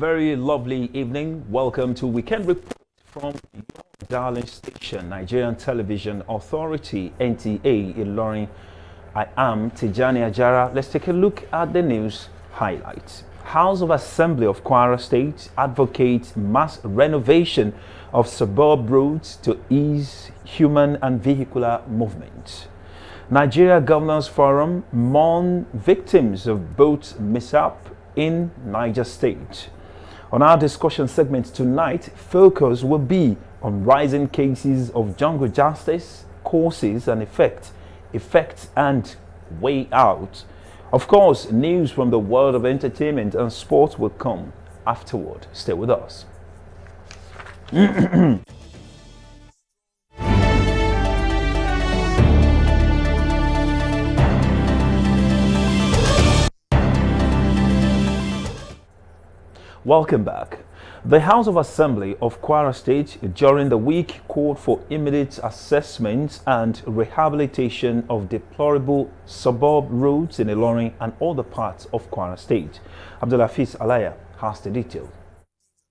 very lovely evening. Welcome to Weekend Report from your darling station, Nigerian Television Authority, NTA Ilorin. I am Tijani Ajara. Let's take a look at the news highlights. House of Assembly of Kwara State advocates mass renovation of suburb roads to ease human and vehicular movement. Nigeria Governors Forum mourn victims of boat mishap in Niger State. On our discussion segment tonight, focus will be on rising cases of jungle justice, causes and effects and way out. Of course, news from the world of entertainment and sports will come afterward. Stay with us. Welcome back. The House of Assembly of Kwara State during the week called for immediate assessment and rehabilitation of deplorable suburb roads in Ilorin and other parts of Kwara State. Abdulhafiz Alaya has the details.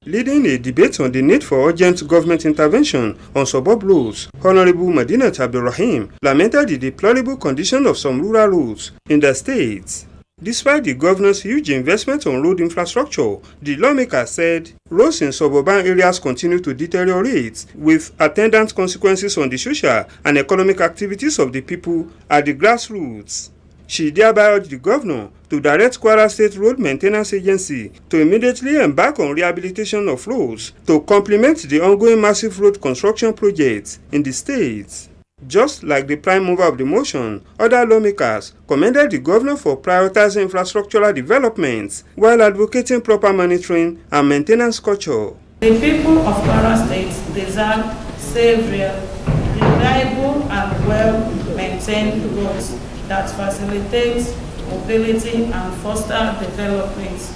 Leading a debate on the need for urgent government intervention on suburb roads, Honorable Madinat Abdulrahim lamented the deplorable condition of some rural roads in the state. Despite the governor's huge investment on road infrastructure, the lawmaker said roads in suburban areas continue to deteriorate, with attendant consequences on the social and economic activities of the people at the grassroots. She thereby urged the governor to direct Kwara State Road Maintenance Agency to immediately embark on rehabilitation of roads to complement the ongoing massive road construction projects in the state. Just like the prime mover of the motion, other lawmakers commended the governor for prioritizing infrastructural developments while advocating proper monitoring and maintenance culture. The people of Kwara State deserve safe, reliable and well-maintained roads that facilitate mobility and foster development.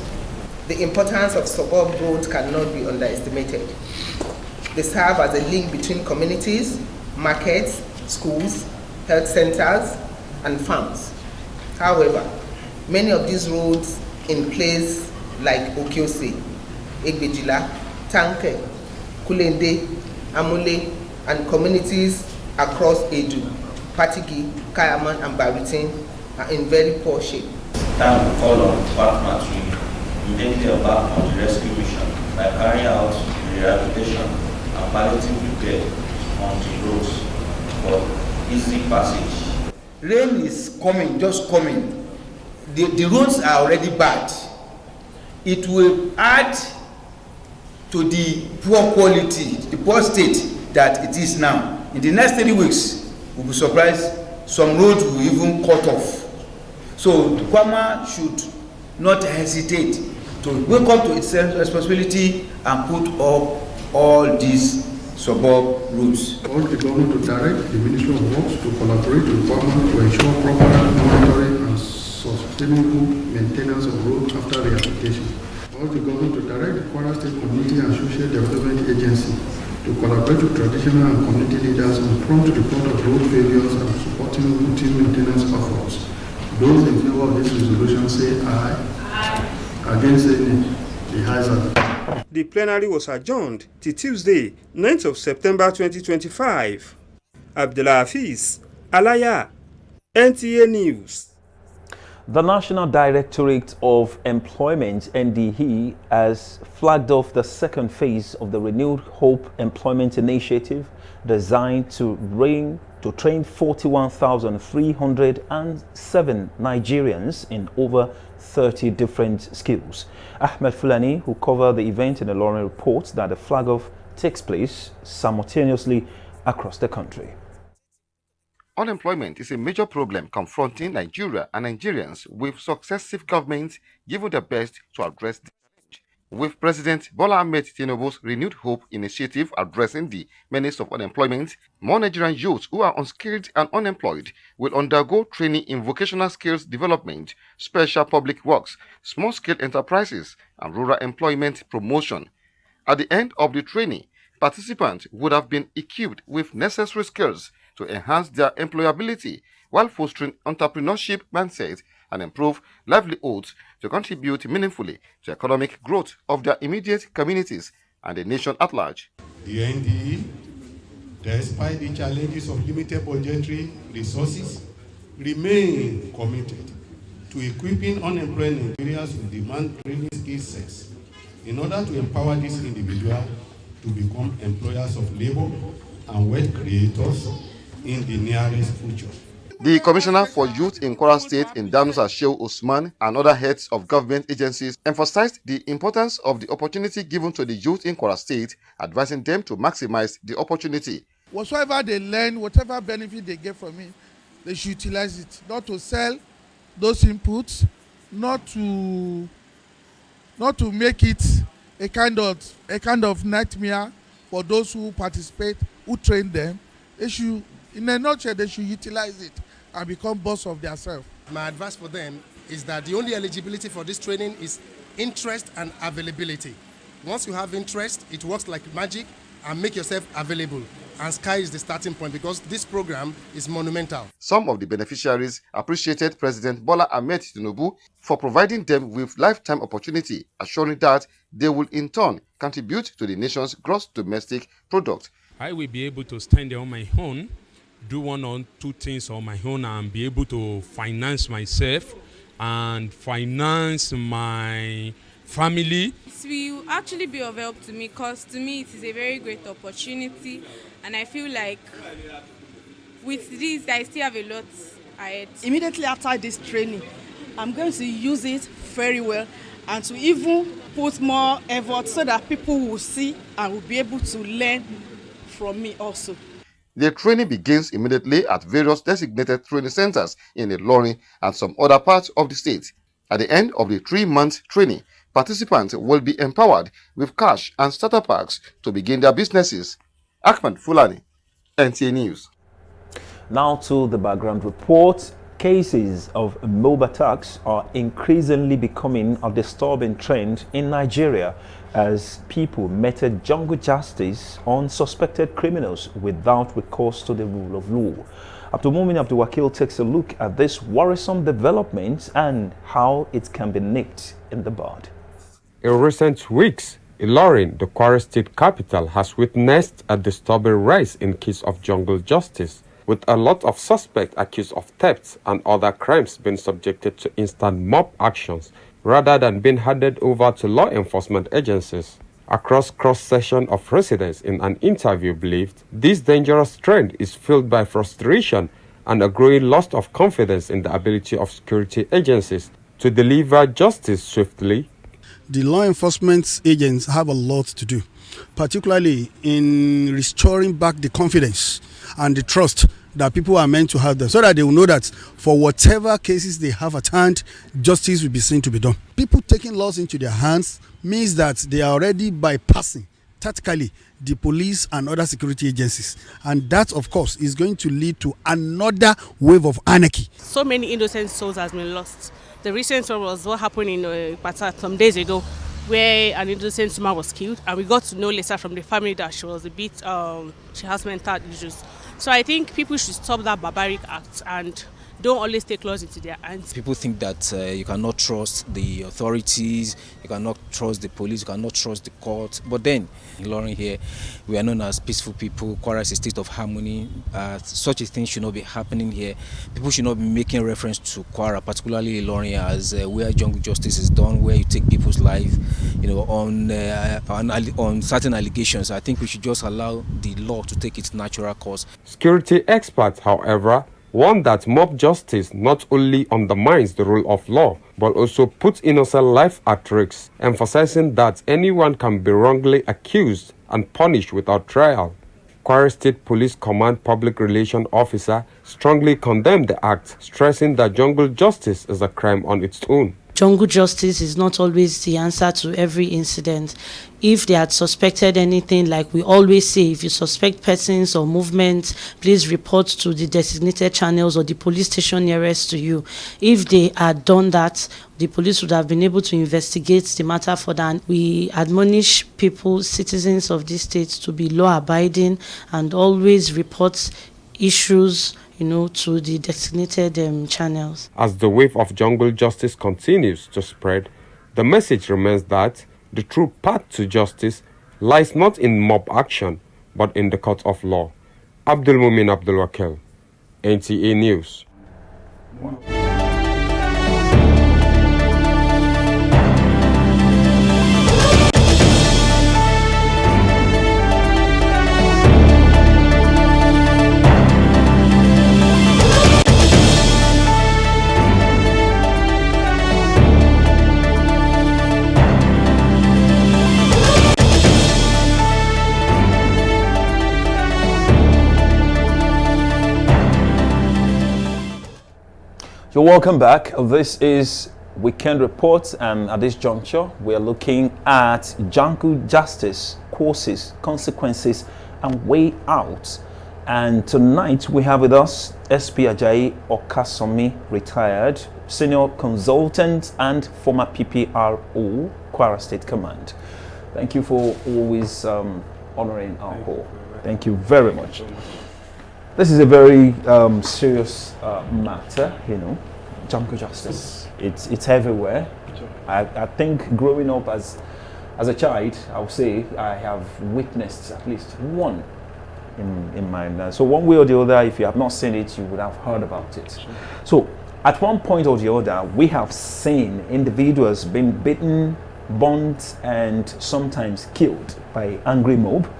The importance of suburb roads cannot be underestimated. They serve as a link between communities, markets, schools, health centers, and farms. However, many of these roads in places like Okiose, Egbejila, Tanke, Kulende, Amule, and communities across Edu, Patigi, Kayaman, and Baritin are in very poor shape. Time to call on partners to immediately embark on the rescue mission by carrying out the rehabilitation and palliative repair on the roads for easy passage. Rain is coming, just coming. The roads are already bad. It will add to the poor quality, the poor state that it is now. In the next 3 weeks, we'll be surprised some roads will even cut off. So the farmer should not hesitate to wake up to its responsibility and put up all these suburb roads. Urge the government to direct the Ministry of Works to collaborate with government to ensure proper monitoring and sustainable maintenance of roads after rehabilitation. Urge the government to direct the Kwara State Community and Social Development Agency to collaborate with traditional and community leaders on prompt report of road failures and supporting routine maintenance efforts. Those in favor of this resolution say aye. Aye. Against any, the ayes are. The plenary was adjourned till Tuesday, 9th of September 2025. Abdulhafiz Alaya, NTA News. The National Directorate of Employment (NDE) has flagged off the second phase of the Renewed Hope Employment Initiative designed to train 41,307 Nigerians in over 30 different skills. Ahmed Fulani, who covered the event in Ilorin, reports that the flag-off takes place simultaneously across the country. Unemployment is a major problem confronting Nigeria and Nigerians, with successive governments giving their best to address the challenge. With President Bola Ahmed Tinubu's Renewed Hope initiative addressing the menace of unemployment, more Nigerian youths who are unskilled and unemployed will undergo training in vocational skills development, special public works, small-scale enterprises, and rural employment promotion. At the end of the training, participants would have been equipped with necessary skills to enhance their employability while fostering entrepreneurship mindset and improve livelihoods to contribute meaningfully to economic growth of their immediate communities and the nation at large. The NDE, despite the challenges of limited budgetary resources, remain committed to equipping unemployed Nigerians with demand training skill sets in order to empower these individuals to become employers of labor and wealth creators in the nearest future. The Commissioner for Youth in Kwara State, Indanusa Shehu Usman, and other heads of government agencies emphasized the importance of the opportunity given to the youth in Kwara State, advising them to maximize the opportunity. Whatsoever they learn, whatever benefit they get from it, they should utilize it, not to sell those inputs, not to make it a kind of nightmare for those who participate, who train them. They should, in a nutshell, they should utilize it and become boss of themselves. My advice for them is that the only eligibility for this training is interest and availability. Once you have interest, it works like magic, and make yourself available. And sky is the starting point, because this program is monumental. Some of the beneficiaries appreciated President Bola Ahmed Tinubu for providing them with lifetime opportunity, assuring that they will in turn contribute to the nation's gross domestic product. I will be able to stand there on my own, do one or two things on my own, and be able to finance myself and finance my family. It will actually be of help to me, because to me it is a very great opportunity, and I feel like with this I still have a lot ahead. Immediately after this training, I'm going to use it very well and to even put more effort so that people will see and will be able to learn from me also. The training begins immediately at various designated training centers in Ilorin and some other parts of the state. At the end of the 3-month training, participants will be empowered with cash and starter packs to begin their businesses. Ahmed Fulani, NTA News. Now to the background report. Cases of mob attacks are increasingly becoming a disturbing trend in Nigeria as people meted jungle justice on suspected criminals without recourse to the rule of law. Abdulmumin Abdulwakil takes a look at this worrisome development and how it can be nipped in the bud. In recent weeks, Ilorin, the Kwara State capital, has witnessed a disturbing rise in cases of jungle justice, with a lot of suspects accused of thefts and other crimes being subjected to instant mob actions rather than being handed over to law enforcement agencies. Across cross-section of residents in an interview believed this dangerous trend is fueled by frustration and a growing loss of confidence in the ability of security agencies to deliver justice swiftly. The law enforcement agents have a lot to do, particularly in restoring back the confidence and the trust that people are meant to have them, so that they will know that for whatever cases they have at hand, justice will be seen to be done. People taking laws into their hands means that they are already bypassing tactically the police and other security agencies, and that of course is going to lead to another wave of anarchy. So many innocent souls has been lost. The recent one was what happened in Pata some days ago, where an innocent woman was killed, and we got to know later from the family that she was a bit, she has mental issues. So I think people should stop that barbaric act and don't always take laws into their hands. People think that you cannot trust the authorities, you cannot trust the police, you cannot trust the court. But then, in Ilorin here, we are known as peaceful people. Kwara is a state of harmony. Such a thing should not be happening here. People should not be making reference to Kwara, particularly Ilorin, as where jungle justice is done, where you take people's life, on certain allegations. I think we should just allow the law to take its natural course. Security experts, however, warn that mob justice not only undermines the rule of law, but also puts innocent life at risk, emphasizing that anyone can be wrongly accused and punished without trial. Kwara State Police Command Public Relations Officer strongly condemned the act, stressing that jungle justice is a crime on its own. Jungle justice is not always the answer to every incident. If they had suspected anything, like we always say, if you suspect persons or movements, please report to the designated channels or the police station nearest to you. If they had done that, the police would have been able to investigate the matter for that. We admonish people, citizens of this state, to be law-abiding and always report issues to the designated channels. As the wave of jungle justice continues to spread, the message remains that the true path to justice lies not in mob action, but in the court of law. Abdulmumin Abdulwakil, NTA News. You're welcome back. This is Weekend Reports, and at this juncture, we are looking at jungle justice, causes, consequences, and way out. And tonight we have with us SP Ajayi Okasomi, retired senior consultant and former PPRO, Kwara State Command. Thank you for always honoring our call. Thank you very much. This is a very serious matter, jungle justice. It's everywhere. I think growing up as a child, I would say I have witnessed at least one in my so one way or the other, if you have not seen it, you would have heard about it. So at one point or the other, we have seen individuals being beaten, burnt, and sometimes killed by angry mob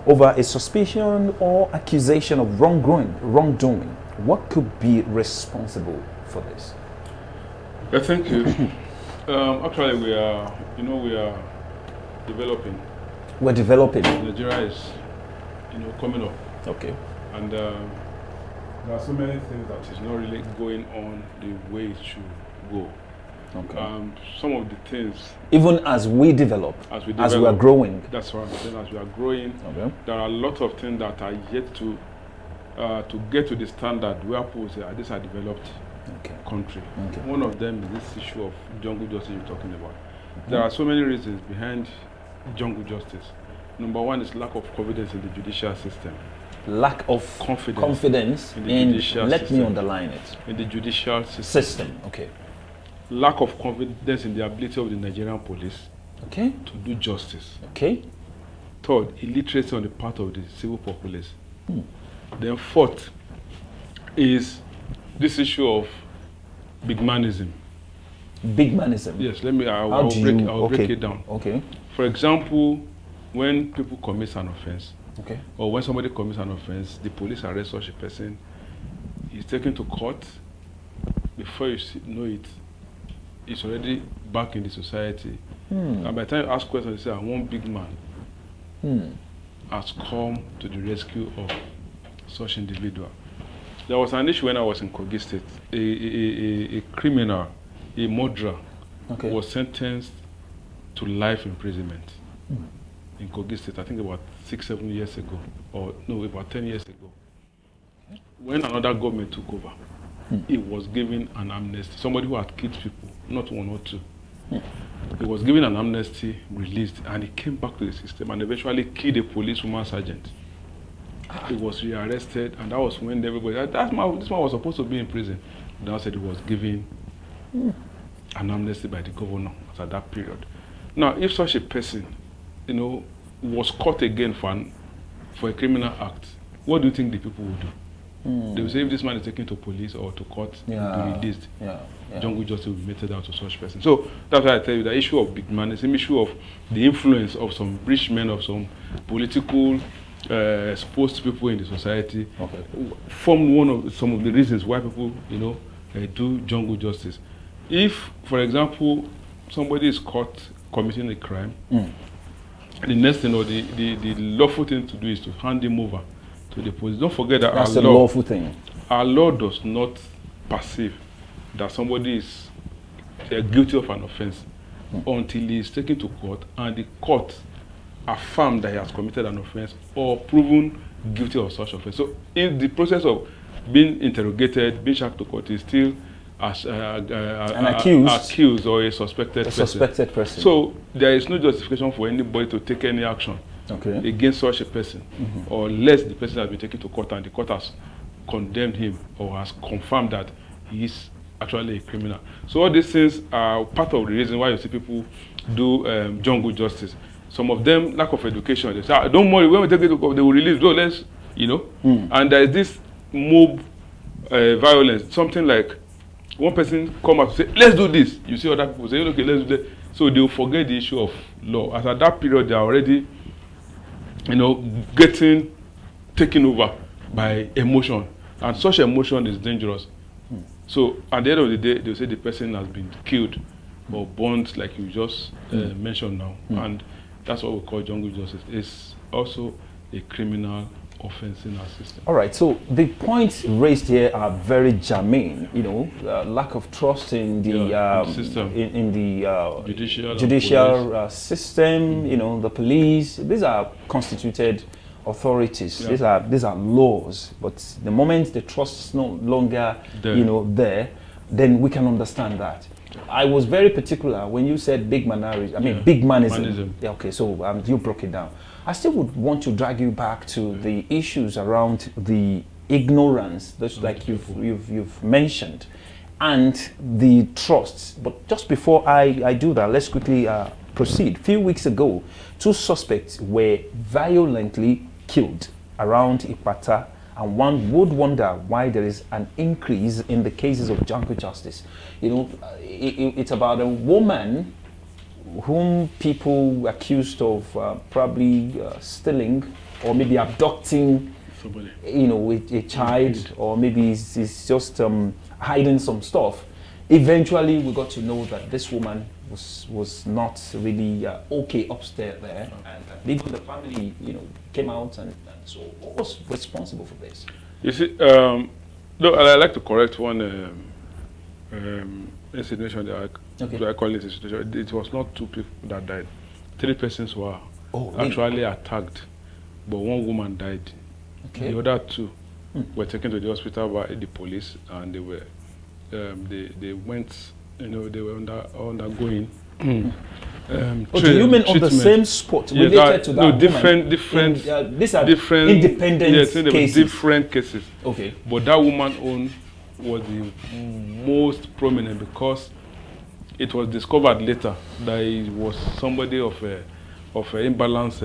over a suspicion or accusation of wrongdoing. What could be responsible for this? Thank you. Actually, we are developing. We're developing. Nigeria is, coming up. Okay. And there are so many things that is not really going on the way it should go. Okay. Some of the things. Even as we develop, as we are growing. That's what I'm saying. As we are growing, okay, there are a lot of things that are yet to get to the standard where people say, "This are developed country." Okay. One of them is this issue of jungle justice you're talking about. There are so many reasons behind jungle justice. Number one is lack of confidence in the judicial system. Lack of confidence in the judicial let system. me underline it. In the judicial system. Okay. Lack of confidence in the ability of the Nigerian police to do justice. Okay. Third, illiteracy on the part of the civil populace. Then fourth is this issue of bigmanism. Bigmanism? Yes, I'll break it down. Okay. For example, when people commit an offense, okay, or when somebody commits an offense, the police arrest such a person, he's taken to court. Before you know it, he's already back in the society. And by the time you ask questions, you say, one big man has come to the rescue of such individual. There was an issue when I was in Kogi State. A criminal, a murderer, was sentenced to life imprisonment in Kogi State, I think about 6-7 years ago, or no, about 10 years ago. When another government took over, he was given an amnesty. Somebody who had killed people, not one or two. He was given an amnesty, released, and he came back to the system and eventually killed a policewoman sergeant. He was rearrested, and that was when everybody said, this man was supposed to be in prison. Now said he was given an amnesty by the governor at that period. Now, if such a person, was caught again for a criminal act, what do you think the people would do? They will say if this man is taken to police or to court, he will be released. Jungle justice will be meted out to such person. So that's why I tell you the issue of big man is the issue of the influence of some rich men, of some political exposed people in the society, form some of the reasons why people, do jungle justice. If, for example, somebody is caught committing a crime, the next thing or the lawful thing to do is to hand him over to the police. Don't forget that that's the lawful thing. Our law does not perceive that somebody is guilty of an offense until he is taken to court and the court affirm that he has committed an offense or proven guilty of such offense. So in the process of being interrogated, being charged to court, is still as an accused or a suspected person. So there is no justification for anybody to take any action against such a person, or unless the person has been taken to court and the court has condemned him or has confirmed that he is actually a criminal. So all these things are part of the reason why you see people do jungle justice. Some of them, lack of education. They say, don't worry, when we take it to court, they will release. No, let's, And there is this mob violence, something like one person come up and say, let's do this. You see other people say, okay, let's do that. So they will forget the issue of law. As at that period, they are already, getting taken over by emotion. And such emotion is dangerous. So at the end of the day, they'll say the person has been killed or burnt, like you just mentioned now. And that's what we call jungle justice. It's also a criminal offense in our system. All right, so the points raised here are very germane. Lack of trust in the system, in the judicial system. The police. These are constituted authorities. Yeah. These are laws. But the moment the trust is no longer there, then we can understand that. I was very particular when you said big mannerism. I mean, big manism. Yeah, okay, so you broke it down. I still would want to drag you back to the issues around the ignorance, that's like you've mentioned, and the trust. But just before I do that, let's quickly proceed. A few weeks ago, 2 suspects were violently killed around Ipata, and one would wonder why there is an increase in the cases of jungle justice. It's about a woman whom people accused of probably stealing or maybe abducting somebody, a child, or maybe he's just hiding some stuff. Eventually, we got to know that this woman was not really okay upstairs there, and even the family, came out and so what was responsible for this? You see, I'd like to correct one insinuation that I call it institution. It was not 2 people that died. 3 persons were actually attacked, but 1 woman died. Okay. The other 2 were taken to the hospital by the police, and they were they went, they were undergoing do you mean on the same spot related to that no, woman? different these are different independent cases. Different cases. Okay. But that woman own was the most prominent because it was discovered later that it was somebody of a imbalanced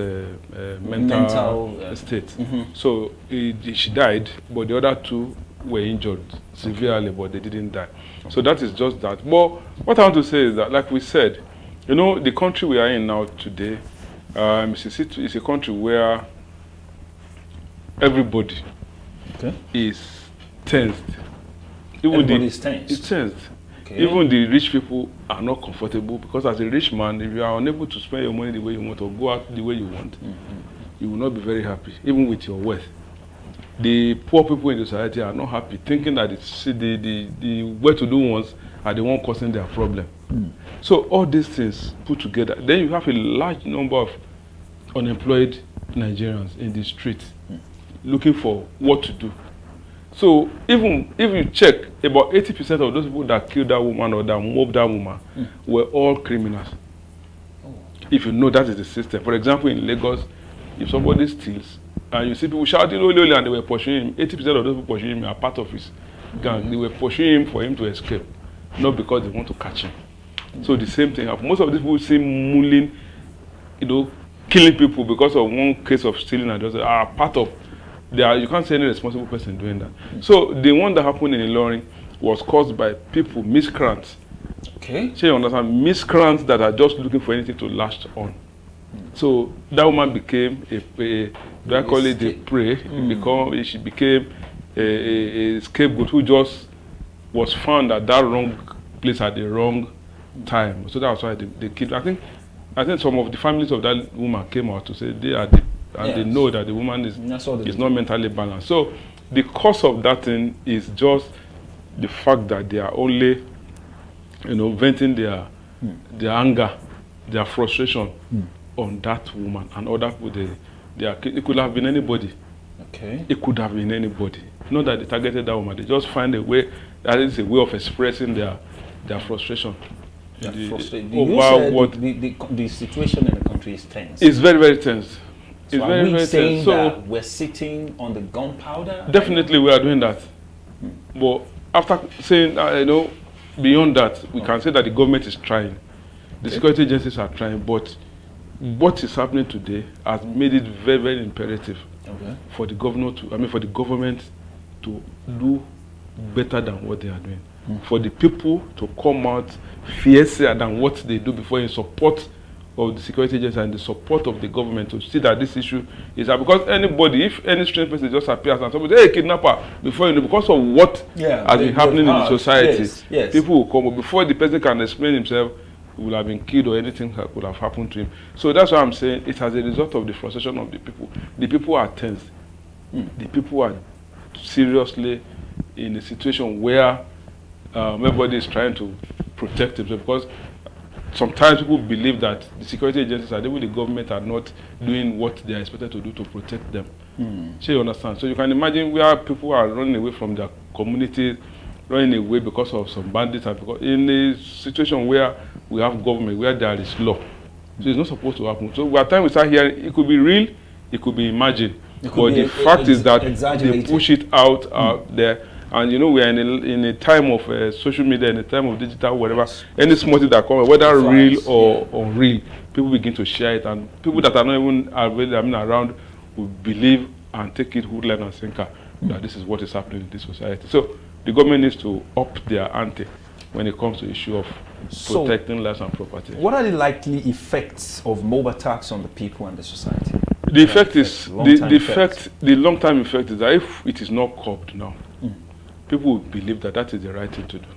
mental state. So she died, but the other 2 were injured severely, but they didn't die. So that is just that. But what I want to say is that, like we said, the country we are in now today, it's a country where everybody is tensed. Everybody is tensed. It's tensed. Okay. Even the rich people are not comfortable because as a rich man, if you are unable to spend your money the way you want or go out the way you want, you will not be very happy, even with your wealth. The poor people in the society are not happy, thinking that the well-to-do ones are the ones causing their problem. So all these things put together, then you have a large number of unemployed Nigerians in the street looking for what to do. So even if you check, about 80% of those people that killed that woman or that mobbed that woman were all criminals. If you know that is the system. For example, in Lagos, if somebody steals and you see people shouting "Ole," and they were pursuing him, 80% of those people pursuing him are part of his gang. They were pursuing him for him to escape, not because they want to catch him. So the same thing happened. Most of these people see mulling, killing people because of one case of stealing and just are part of. You can't say any responsible person doing that. So the one that happened in Ilorin was caused by people, miscreants. Okay. So you understand, miscreants that are just looking for anything to latch on. So that woman became a prey. She became a scapegoat who just was found at that wrong place at the wrong time. So that's why they killed. I think some of the families of that woman came out to say they are they know that the woman is not mentally balanced. So the cause of that thing is just the fact that they are only, venting their anger, their frustration on that woman and other people. It could have been anybody. Okay. It could have been anybody. Not that they targeted that woman. They just find a way. That is a way of expressing their frustration. You said the situation in the country is tense. It's very, very tense. So It's are very, we very saying tense. So that we're sitting on the gunpowder? definitely we are doing that. But after saying, beyond that, we can say that the government is trying. The security agencies are trying, but what is happening today has made it very, very imperative for the for the government to do better than what they are doing. For the people to come out fiercer than what they do before in support of the security agency and the support of the government to see that this issue is that, because anybody, if any strange person just appears and somebody say, hey, kidnapper, before you know, because of what has been happening in the society, people will come, but before the person can explain himself, he will have been killed or anything that could have happened to him. So that's why I'm saying it as a result of the frustration of the people. The people are tense. The people are seriously in a situation where everybody is trying to protect himself, because sometimes people believe that the security agencies and even the government are not doing what they are expected to do to protect them. So you understand? So you can imagine where people are running away from their communities, running away because of some bandits, and because in a situation where we have government, where there is law. So it's not supposed to happen. So by the time we start hearing, it could be real, it could be imagined. But the fact is that they push it out there. And we are in a time of social media, in a time of digital, whatever. Any small thing that comes, whether real or unreal, people begin to share it, and people that are not even around will believe and take it hook, line, and sinker that this is what is happening in this society. So the government needs to up their ante when it comes to the issue of protecting lives and property. What are the likely effects of mob attacks on the people and the society? The effect is the long-term effect is that if it is not curbed now, people will believe that that is the right thing to do.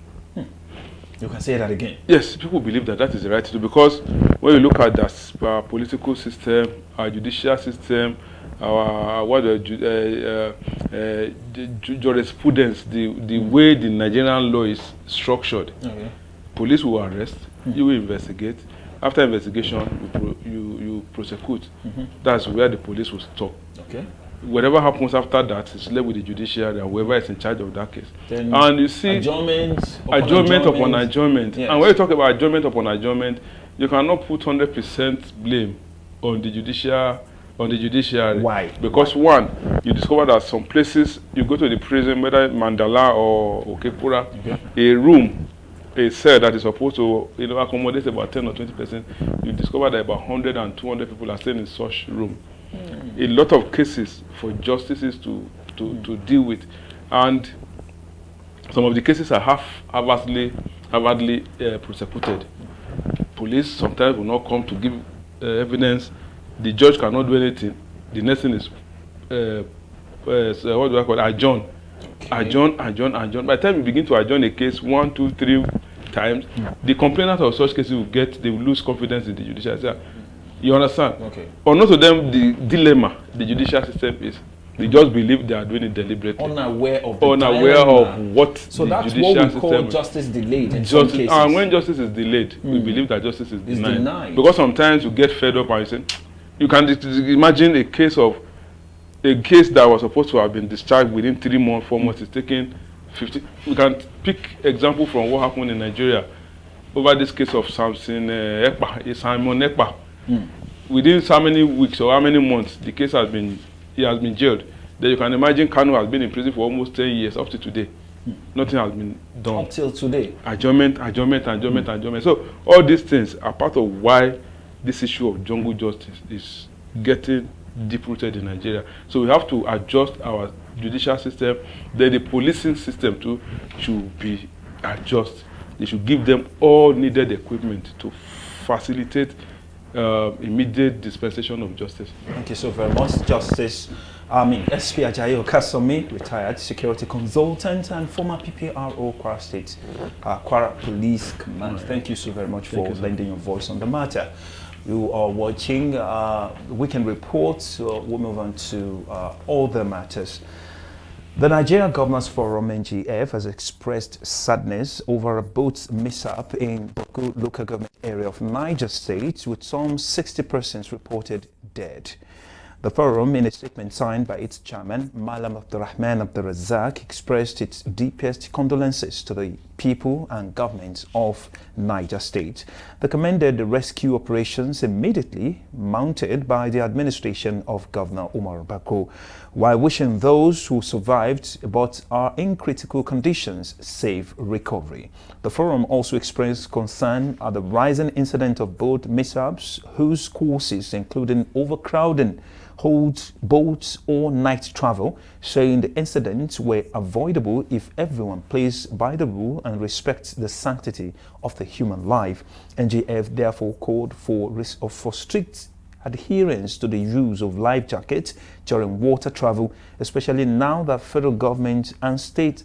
You can say that again. Yes, people believe that that is the right thing to do, because when you look at our political system, our judicial system, our jurisprudence, the way the Nigerian law is structured, police will arrest, you will investigate. After investigation, you prosecute. That's where the police will stop. Whatever happens after that is left with the judiciary and whoever is in charge of that case. Then and you see, adjournment upon adjournment. Yes. And when you talk about adjournment upon adjournment, you cannot put 100% blame on the judiciary. Why? Because one, you discover that some places, you go to the prison, whether Mandala or Okepura, a room, a cell that is supposed to accommodate about 10 or 20%, you discover that about 100 and 200 people are staying in such room. A lot of cases for justices to deal with, and some of the cases are hardly prosecuted. Police sometimes will not come to give evidence. The judge cannot do anything. The next thing is what do I call it? Adjourn. Adjourn. By the time you begin to adjourn a case 1, 2, 3 times, the complainant of such cases will lose confidence in the judiciary. You understand? Or not to them, the dilemma the judicial system is, they just believe they are doing it deliberately. Unaware of what so the that's judicial what we call system justice delayed in some cases. And when justice is delayed, we believe that justice is denied. Because sometimes you get fed up and you say, you can imagine a case that was supposed to have been discharged within 3 months, 4 months, is taking 50. We can pick example from what happened in Nigeria over this case of Simon Ekpa. Within so many weeks or how many months the case has been jailed. Then you can imagine Kanu has been in prison for almost 10 years up to today. Nothing has been done. Up till today. Adjournment. So all these things are part of why this issue of jungle justice is getting deep-rooted in Nigeria. So we have to adjust our judicial system. Then the policing system too should be adjusted. They should give them all needed equipment to facilitate immediate dispensation of justice. Thank you so very much, Justice. SP Ajayi Okasomi, retired security consultant and former PPRO Kwara State, Kwara Police Command. Thank you so very much for lending your voice on the matter. You are watching Weekend Reports. We'll move on to other matters. The Nigeria Governors Forum (NGF) has expressed sadness over a boat mishap in Boku local government area of Niger State, with some 60 persons reported dead. The forum, in a statement signed by its chairman, Malam Abdurrahman Abdurrazak, expressed its deepest condolences to the people and government of Niger State. They commended the rescue operations immediately mounted by the administration of Governor Umar Bako, while wishing those who survived but are in critical conditions safe recovery. The forum also expressed concern at the rising incident of boat mishaps whose causes, including overcrowding, hold boats or night travel, saying the incidents were avoidable if everyone plays by the rule and respects the sanctity of the human life. NGF therefore called for strict adherence to the use of life jackets during water travel, especially now that federal government and state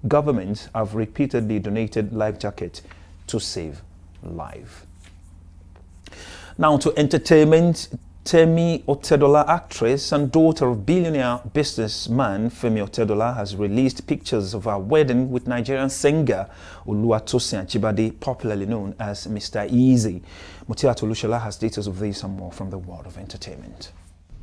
governments have repeatedly donated life jackets to save life. Now to entertainment. Temi Otedola, actress and daughter of billionaire businessman Femi Otedola, has released pictures of her wedding with Nigerian singer Oluwatosin Achibade, popularly known as Mr. Easy. Mutiat Olushola has details of this and more from the world of entertainment.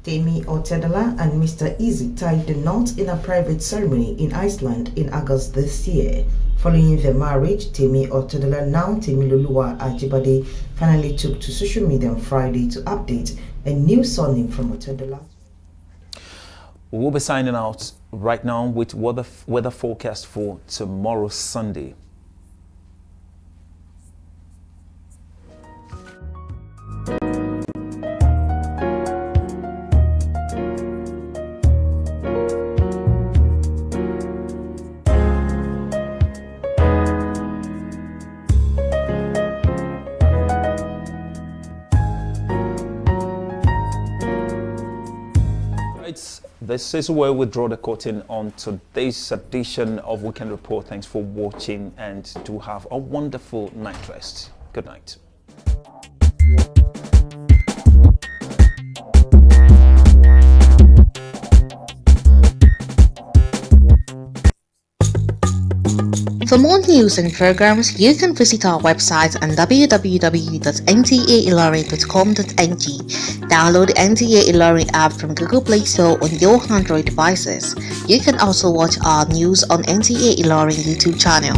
Temi Otedola and Mr. Easy tied the knot in a private ceremony in Iceland in August this year. Following their marriage, Temi Otedola, now Temiloluwa Ajibade, finally took to social media on Friday to update a new surname from Otedola. We'll be signing out right now with weather forecast for tomorrow, Sunday. This is where we draw the curtain on today's edition of Weekend Report. Thanks for watching and do have a wonderful night rest. Good night. For more news and programs, you can visit our website on www.ntailorin.com.ng. Download the NTA Ilorin app from Google Play Store on your Android devices. You can also watch our news on NTA Ilorin YouTube channel.